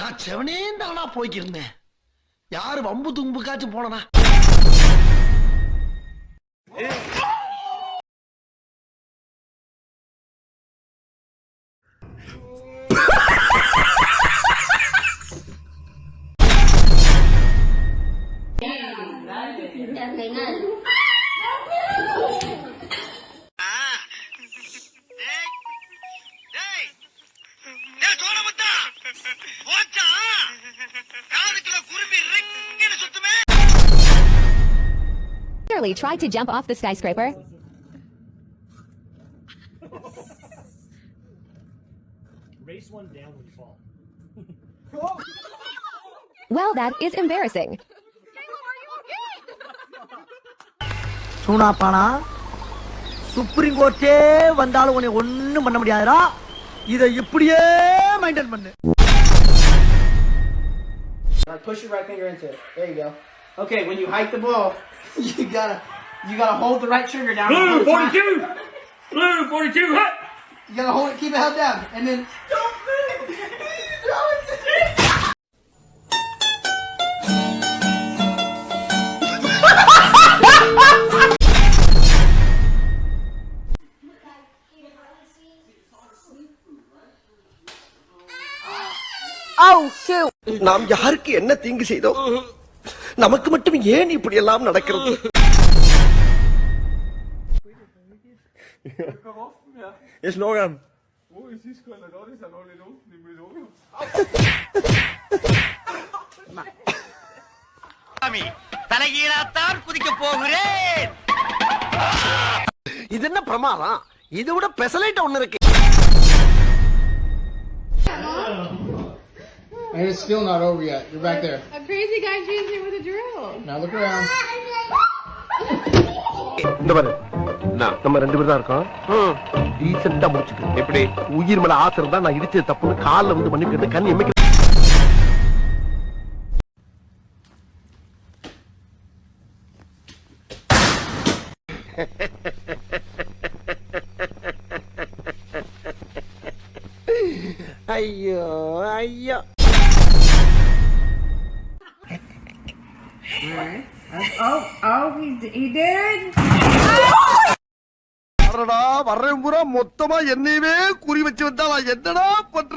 நான் செவனே தானா போய்க்கிருந்தேன். யாரு வம்பு தும்புக்காச்சும் போனா Tried to jump off the skyscraper. Race one down when you fall. Well, that is embarrassing. Soona Paana supreme கோர்ட்டே வந்தாலும் உன்னை ஒண்ணும் பண்ண முடியாதுடா. இதை இப்படியே மெயின்டைன் பண்ணு. Push your right finger into it. There you go. Okay, when you hike the ball, you gotta hold the right trigger down. Blue 42. Blue 42. Hut. You gotta hold it, keep it held down, and then. Oh shoot. நாம் யாருக்கு என்ன தீங்கு செய்தோம்? நமக்கு மட்டும் ஏன் இப்படி எல்லாம் நடக்கிறது? Is Logan? தலைகீழாத்தான் குதிக்க போகிறேன். இது என்ன பிரமாதம்? இதை விட பெசலைட் ஒண்ணு இருக்கு. And it's still not over yet. You're back there. A crazy guy chasing me with a drill. Now look around. இந்த பாரு நம்ம ரெண்டு பேரும் தான் இருக்கோம். டீசெண்டா முடிச்சுக்கு. எப்படி உயிர் மேல ஆசை இருந்தா நான் இடிச்சது தப்புன்னு கால்ல வந்து மன்னிப்பு கேட்டு கண் எம்மைக்கு. ஐயோ ஐயோ. He did? வர்றேன் பூரா மொத்தமா என்னையவே குறி வச்சு வந்தா நான் என்னடா பண்ற?